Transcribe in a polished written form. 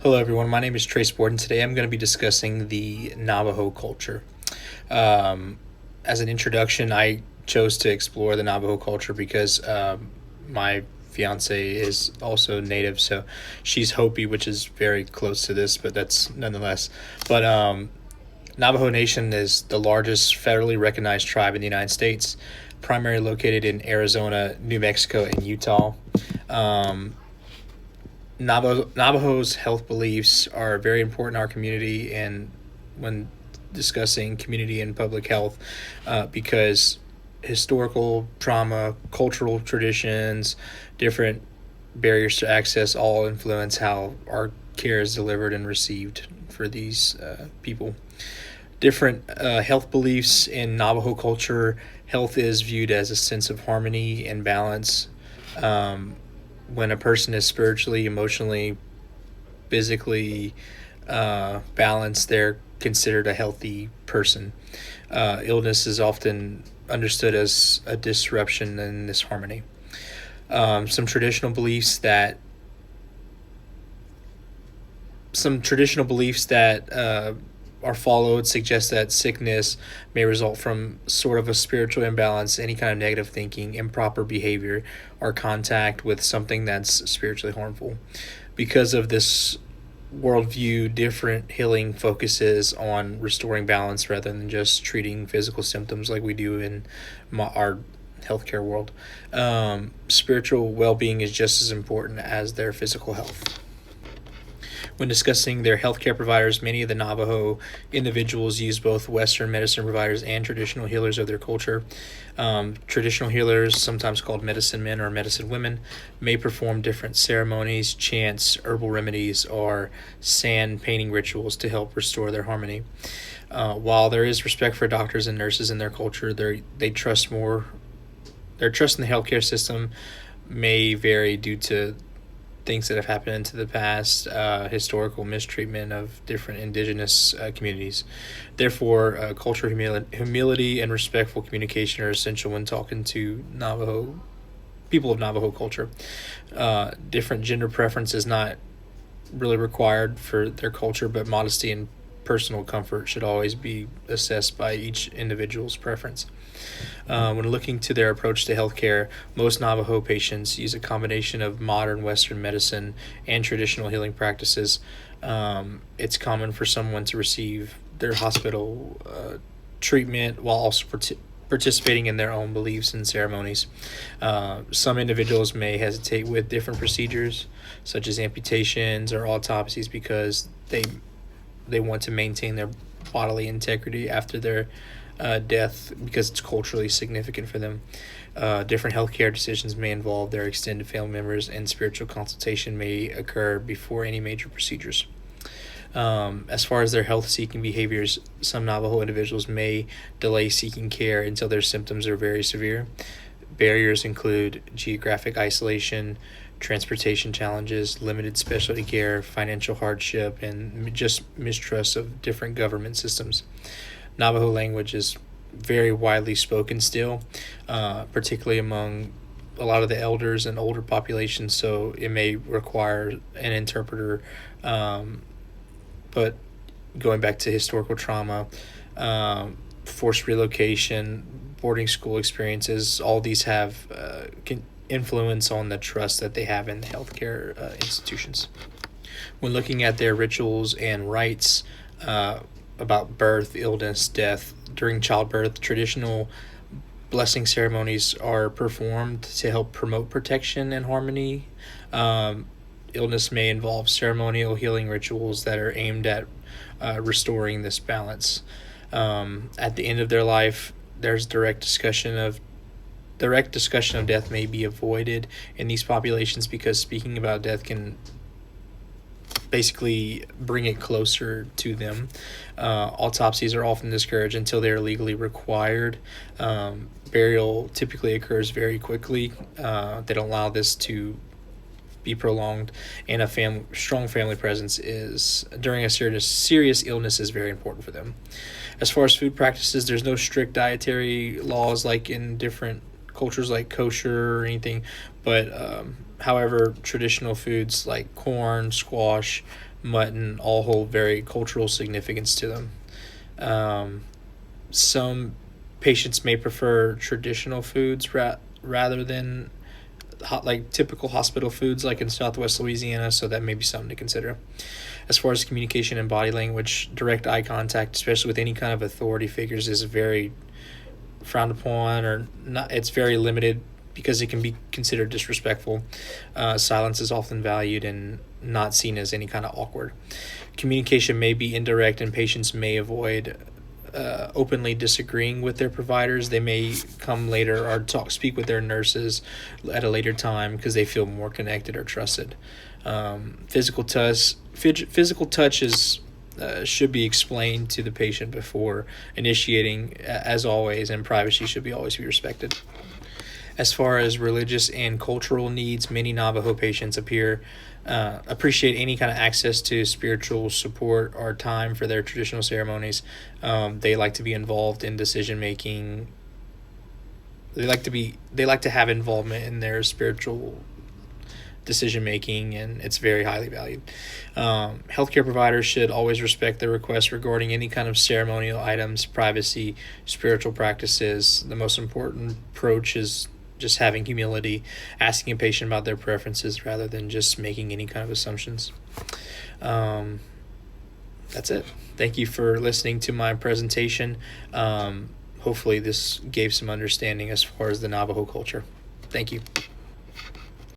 Hello, everyone. My name is Trace Borden. Today I'm going to be discussing the Navajo culture. Um, as an introduction, I chose to explore the Navajo culture because my fiance is also native, so she's Hopi, which is very close to this, but that's nonetheless. But Navajo Nation is the largest federally recognized tribe in the United States, primarily located in Arizona, New Mexico, and Utah. Um, Navajo's health beliefs are very important in our community and when discussing community and public health because historical trauma, cultural traditions, different barriers to access all influence how our care is delivered and received for these people. Different health beliefs in Navajo culture, health is viewed as a sense of harmony and balance. Um, when a person is spiritually, emotionally, physically balanced, they're considered a healthy person. Illness is often understood as a disruption in this harmony. Some traditional beliefs that are followed suggest that sickness may result from sort of a spiritual imbalance, any kind of negative thinking, improper behavior, or contact with something that's spiritually harmful. Because of this worldview, different healing focuses on restoring balance rather than just treating physical symptoms like we do in our healthcare world. Spiritual well being is just as important as their physical health. When discussing their healthcare providers, many of the Navajo individuals use both Western medicine providers and traditional healers of their culture. Traditional healers, sometimes called medicine men or medicine women, may perform different ceremonies, chants, herbal remedies, or sand painting rituals to help restore their harmony. While there is respect for doctors and nurses in their culture, they trust more. Their trust in the healthcare system may vary due to things that have happened into the past, historical mistreatment of different indigenous communities. Therefore, cultural humility and respectful communication are essential when talking to Navajo people of Navajo culture. Different gender preference is not really required for their culture, but modesty and personal comfort should always be assessed by each individual's preference. When looking to their approach to healthcare, most Navajo patients use a combination of modern Western medicine and traditional healing practices. It's common for someone to receive their hospital treatment while also participating in their own beliefs and ceremonies. Some individuals may hesitate with different procedures, such as amputations or autopsies, because they want to maintain their bodily integrity after their death because it's culturally significant for them. Different healthcare decisions may involve their extended family members, and spiritual consultation may occur before any major procedures. As far as their health seeking behaviors, some Navajo individuals may delay seeking care until their symptoms are very severe. Barriers include geographic isolation, transportation challenges, limited specialty care, financial hardship, and just mistrust of different government systems. Navajo language is very widely spoken still, particularly among a lot of the elders and older populations, so it may require an interpreter. But going back to historical trauma, forced relocation, boarding school experiences, all these have can influence on the trust that they have in the healthcare institutions. When looking at their rituals and rites about birth, illness, death, during childbirth, traditional blessing ceremonies are performed to help promote protection and harmony. Um, Illness may involve ceremonial healing rituals that are aimed at restoring this balance. At the end of their life, there's direct discussion of death may be avoided in these populations because speaking about death can basically bring it closer to them. Autopsies are often discouraged until they are legally required. Burial typically occurs very quickly. They don't allow this to be prolonged, and strong family presence is during a serious illness is very important for them. As far as food practices, there's no strict dietary laws like in different cultures like kosher or anything, but however, traditional foods like corn, squash, mutton all hold very cultural significance to them. Some patients may prefer traditional foods rather than like typical hospital foods like in Southwest Louisiana, so that may be something to consider. As far as communication and body language, direct eye contact, especially with any kind of authority figures, is very frowned upon, or not. It's very limited because it can be considered disrespectful. Silence is often valued and not seen as any kind of awkward. Communication may be indirect, and patients may avoid openly disagreeing with their providers. They may come later or speak with their nurses at a later time because they feel more connected or trusted. Physical touch is should be explained to the patient before initiating, as always, and privacy should always be respected. As far as religious and cultural needs, many Navajo patients appreciate any kind of access to spiritual support or time for their traditional ceremonies. They like to be involved in decision making. They like to have involvement in their spiritual decision making, and it's very highly valued. Healthcare providers should always respect their requests regarding any kind of ceremonial items, privacy, spiritual practices. The most important approach is just having humility, asking a patient about their preferences rather than just making any kind of assumptions. That's it. Thank you for listening to my presentation. Hopefully this gave some understanding as far as the Navajo culture. Thank you.